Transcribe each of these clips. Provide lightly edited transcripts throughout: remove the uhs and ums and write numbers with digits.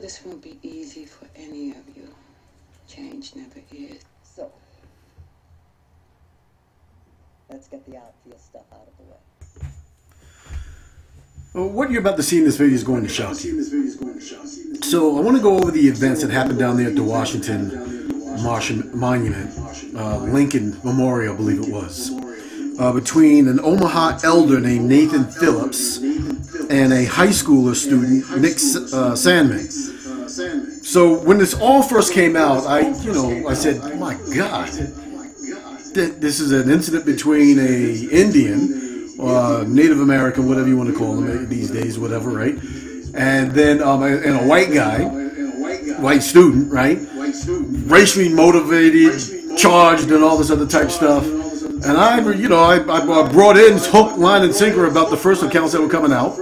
this won't be easy for any of you. Change never is. So, let's get the obvious stuff out of the way. Well, what you're about to see in this video is going to shock you. So I want to go over the events that happened down there at the Washington March Monument, Lincoln Memorial, I believe it was, between an Omaha elder named Nathan Phillips and a high schooler student, Nick Sandman. So when this all first came out, I said, oh my God, this is an incident between a Indian, Native American, whatever you want to call them these days, whatever, right? And then and a white guy, white student, right? Racially motivated, charged, and all this other type stuff. And I brought in hook, line, and sinker about the first accounts that were coming out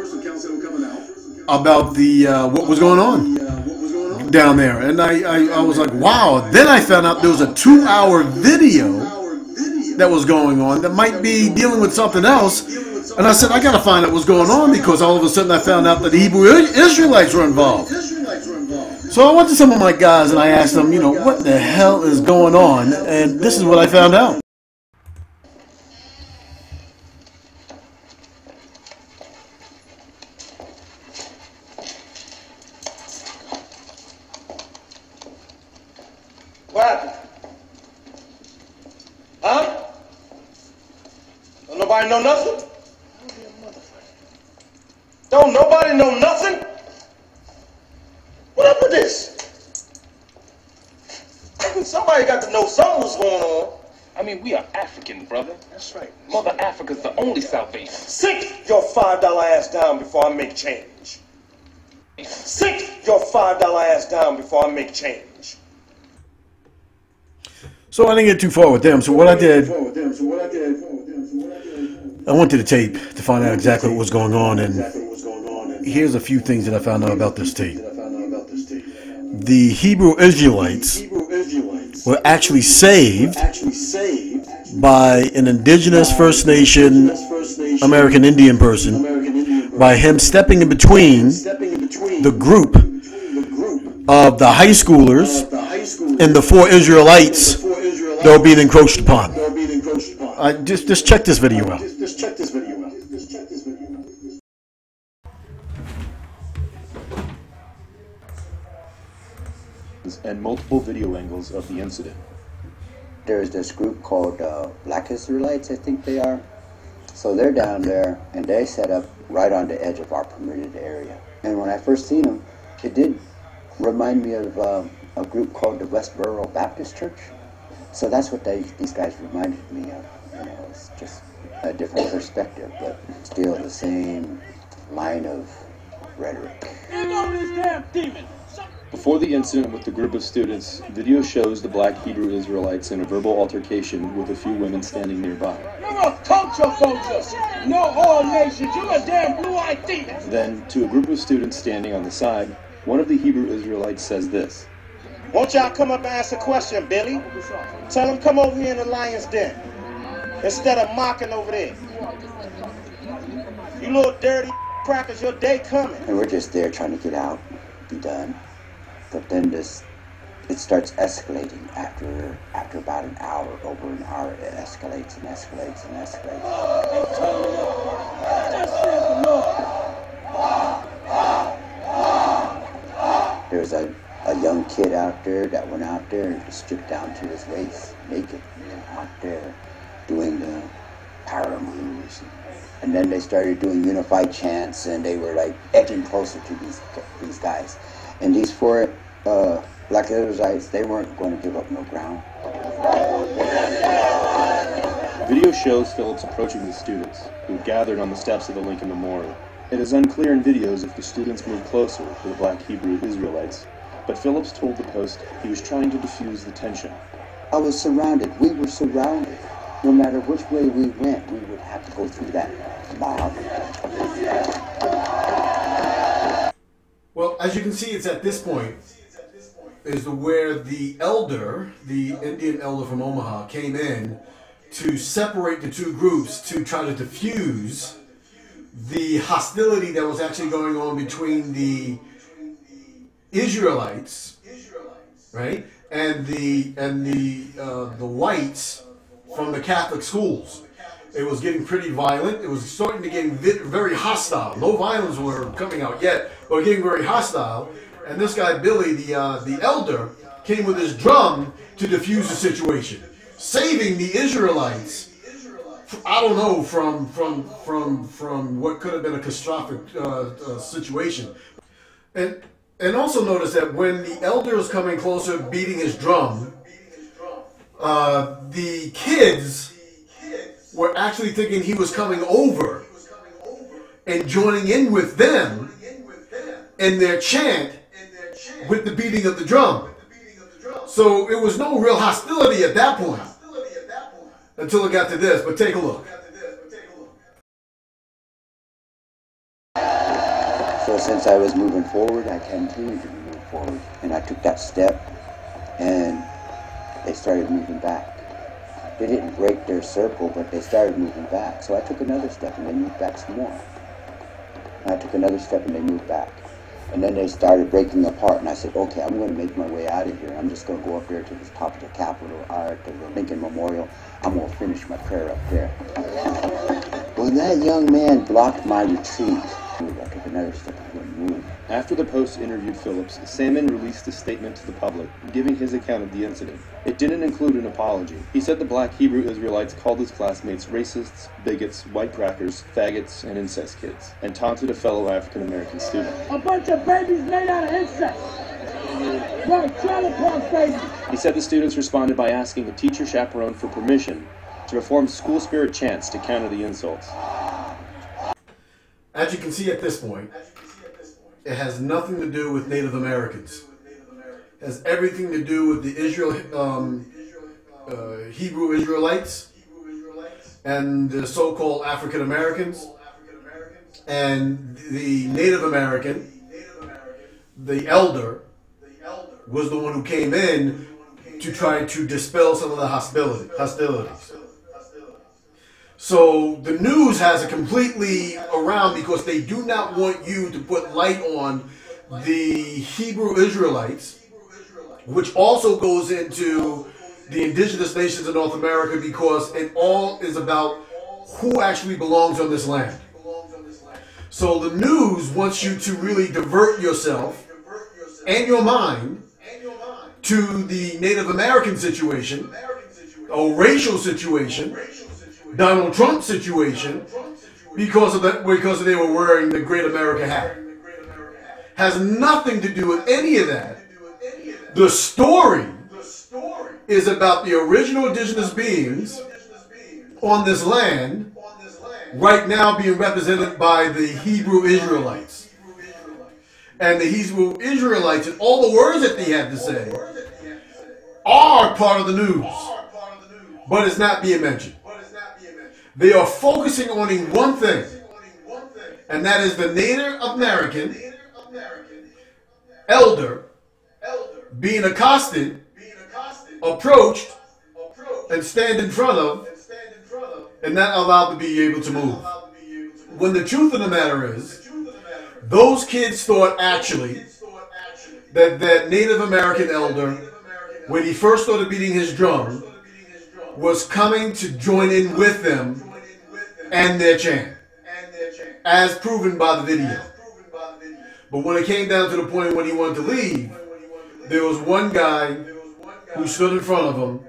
about the what was going on down there. And I was like, wow. Then I found out there was a 2-hour video that was going on that might be dealing with something else. And I said, I got to find out what's going on, because all of a sudden I found out that the Hebrew Israelites were involved. So I went to some of my guys and I asked them, what the hell is going on? And this is what I found out. What happened? Huh? Don't nobody know nothing? Don't nobody know nothing? What up with this? Somebody got to know something was going on. I mean, we are African, brother. That's right. Mother Africa's the only salvation. Sit your $5 ass down before I make change. Sit your $5 ass down before I make change. So I didn't get too far with them. So what I did, I went to the tape to find out exactly what was going on, and here's a few things that I found out about this tape. The Hebrew Israelites were actually saved by an indigenous First Nation American Indian person by him stepping in between the group of the high schoolers and the 4 Israelites that were being encroached upon. Just check this video out. And multiple video angles of the incident. There's this group called Black Israelites, I think they are. So they're down there, and they set up right on the edge of our permitted area. And when I first seen them, it did remind me of a group called the Westboro Baptist Church. So that's what these guys reminded me of. It's just a different perspective, but still the same line of rhetoric. Before the incident with the group of students, video shows the Black Hebrew Israelites in a verbal altercation with a few women standing nearby. You're a culture vulture. No all nations. You're a damn blue-eyed thief. Then, to a group of students standing on the side, one of the Hebrew Israelites says this. Won't y'all come up and ask a question, Billy? Tell them come over here in the lion's den instead of mocking over there. You little dirty crackers, your day coming. And we're just there trying to get out, be done. But then it starts escalating after about an hour, over an hour. It escalates and escalates and escalates. There's a young kid out there that went out there and stripped down to his waist, naked, out there doing the power moves. And then they started doing unified chants, and they were like edging closer to these guys. And these 4 Black Israelites, they weren't going to give up no ground. Video shows Phillips approaching the students, who gathered on the steps of the Lincoln Memorial. It is unclear in videos if the students moved closer to the Black Hebrew Israelites, but Phillips told the Post he was trying to defuse the tension. I was surrounded. We were surrounded. No matter which way we went, we would have to go through that mob. Well, as you can see, it's at this point is where the elder, the Indian elder from Omaha, came in to separate the 2 groups to try to diffuse the hostility that was actually going on between the Israelites, right, and the whites from the Catholic schools. It was getting pretty violent. It was starting to get very hostile. No violence were coming out yet, but getting very hostile. And this guy Billy, the elder, came with his drum to defuse the situation, saving the Israelites. I don't know from what could have been a catastrophic situation. And also notice that when the elder was coming closer, beating his drum, the kids were actually thinking he was coming over and joining in with them in their chant with the beating of the drum. So it was no real hostility at that point until it got to this. But take a look. So since I was moving forward, I continued to move forward. And I took that step, and they started moving back. They didn't break their circle, but they started moving back. So I took another step, and they moved back some more. And I took another step, and they moved back. And then they started breaking apart, and I said, okay, I'm going to make my way out of here. I'm just going to go up there to the top of the Capitol, or to the Lincoln Memorial. I'm going to finish my prayer up there. Well, that young man blocked my retreat. I took another step and wouldn't move. After the Post interviewed Phillips, Salmon released a statement to the public, giving his account of the incident. It didn't include an apology. He said the Black Hebrew Israelites called his classmates racists, bigots, white crackers, faggots, and incest kids, and taunted a fellow African-American student. A bunch of babies made out of incest. Right, trailer park babies. He said the students responded by asking a teacher chaperone for permission to perform school spirit chants to counter the insults. As you can see at this point, it has nothing to do with Native Americans. It has everything to do with the Hebrew Israelites and the so-called African Americans and the Native American. The elder was the one who came in to try to dispel some of the hostilities. So the news has it completely around because they do not want you to put light on the Hebrew Israelites, which also goes into the indigenous nations of North America, because it all is about who actually belongs on this land. So the news wants you to really divert yourself and your mind to the Native American situation, a racial situation, Donald Trump situation, because they were wearing the Great America hat. Has nothing to do with any of that. The story is about the original indigenous beings on this land right now being represented by the Hebrew Israelites. And the Hebrew Israelites and all the words that they had to say are part of the news, but it's not being mentioned. They are focusing on one thing, and that is the Native American elder being accosted, approached, and stand in front of, and not allowed to be able to move. When the truth of the matter is, those kids thought actually that that Native American elder, when he first started beating his drum, was coming to join in with them and their chant, as proven by the video. But when it came down to the point when he wanted to leave, there was one guy who stood in front of him,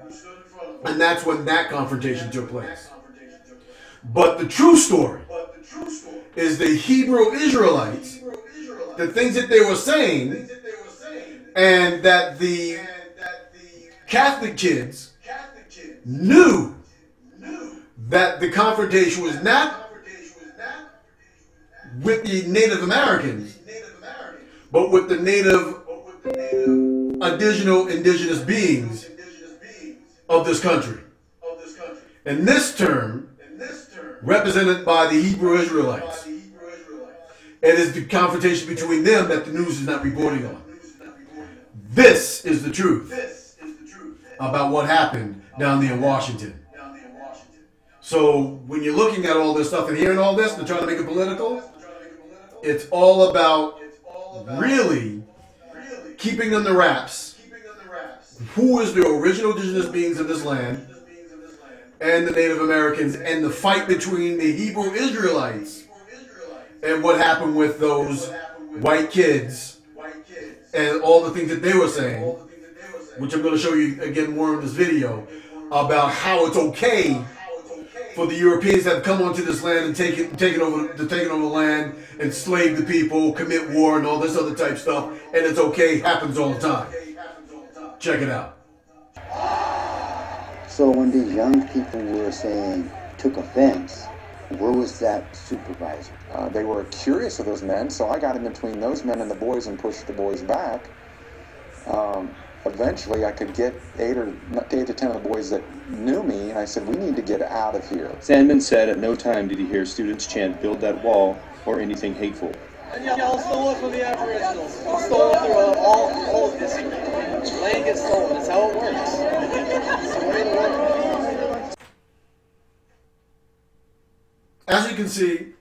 and that's when that confrontation took place. But the true story is the Hebrew Israelites, the things that they were saying, and that the Catholic kids knew that the confrontation was not with the Native Americans, but with the native indigenous beings of this country. And this term, represented by the Hebrew Israelites. It is the confrontation between them that the news is not reporting on. This is the truth about what happened down there in Washington. So when you're looking at all this stuff and hearing all this, they're trying to make it political. It's all about really keeping under wraps who is the original indigenous beings of this land and the Native Americans, and the fight between the Hebrew Israelites and what happened with those white kids and all the things that they were saying, which I'm going to show you again more in this video, about how it's okay for the Europeans that have come onto this land and taken over the land, enslave the people, commit war, and all this other type stuff, and it's okay, happens all the time. Check it out. So when these young people were saying, took offense, where was that supervisor? They were curious of those men, so I got in between those men and the boys and pushed the boys back. Eventually, I could get 8 to 10 of the boys that knew me, and I said, we need to get out of here. Sandman said at no time did he hear students chant, "Build that wall," or anything hateful. And y'all stole it from the Aboriginals. You stole it through all of history. Land gets stolen. That's how it works. It's the way it works. As you can see,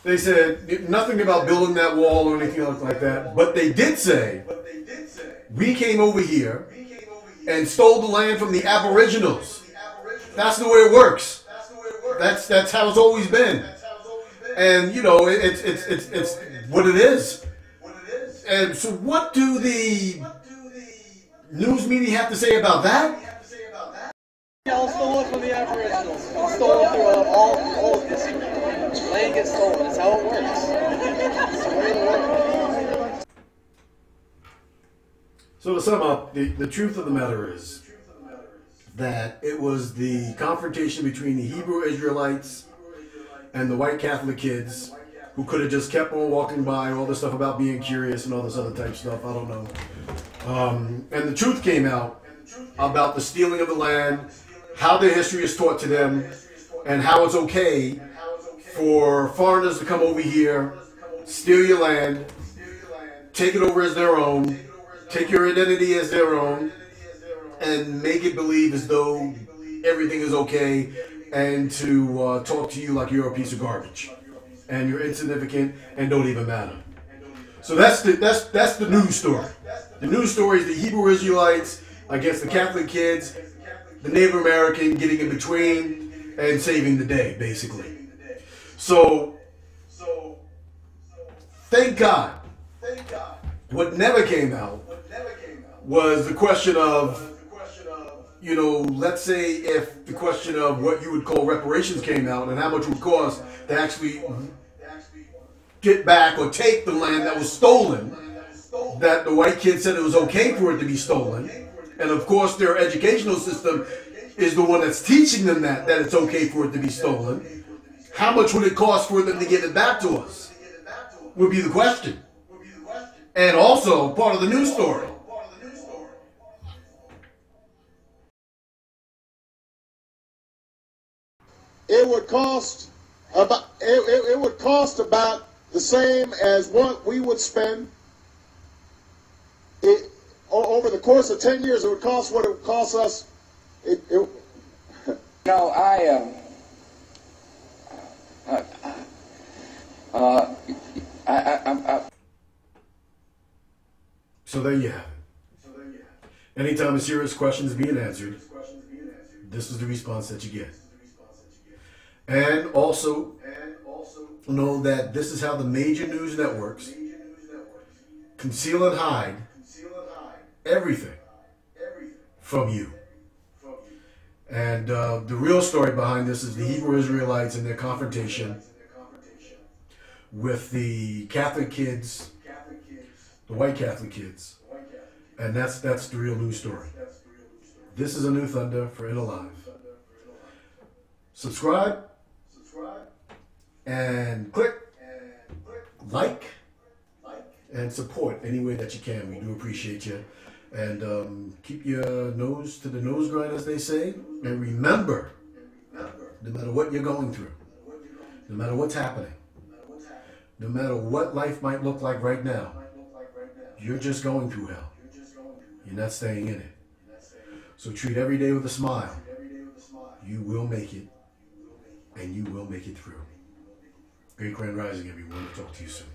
they said nothing about building that wall or anything else like that, but they did say, we came over here and stole the land from the Aboriginals. That's the way it works. That's how it's always been. And you know, it's what it is. And so what do the news media have to say about that? Y'all stole it from the Aboriginals. You stole it through all of history. Land gets stolen. That's how it works. It's the way it works. So to sum up, the truth of the matter is that it was the confrontation between the Hebrew Israelites and the white Catholic kids who could have just kept on walking by, all this stuff about being curious and all this other type stuff, I don't know. And the truth came out about the stealing of the land, how their history is taught to them, and how it's okay for foreigners to come over here, steal your land, take it over as their own, take your identity as their own, and make it believe as though everything is okay, and to talk to you like you're a piece of garbage and you're insignificant and don't even matter. So that's the news story. The news story is the Hebrew Israelites against the Catholic kids, the Native American getting in between and saving the day, basically. So thank God. What never came out was the question of, you know, let's say if the question of what you would call reparations came out and how much it would cost to actually get back or take the land that was stolen, that the white kids said it was okay for it to be stolen. And of course their educational system is the one that's teaching them that it's okay for it to be stolen. How much would it cost for them to give it back to us? Would be the question. And also part of the news story. It would cost about the same as what we would spend over the course of 10 years. It would cost what it would cost us. No, So there you have it. Anytime a serious question is being answered, this is the response that you get. And also know that this is how the major news networks conceal and hide everything from you. And the real story behind this is the Hebrew Israelites and their confrontation with the Catholic kids, the white Catholic kids. And that's the real news story. This is A New Thunder for In Alive. Subscribe and click like and support any way that you can. We do appreciate you. And keep your nose to the nose grind, as they say. And remember, no matter what you're going through, no matter what's happening, no matter what life might look like right now, you're just going through hell. You're not staying in it. So treat every day with a smile. You will make it, and you will make it through. Great Grand Rising, everyone. I'll talk to you soon.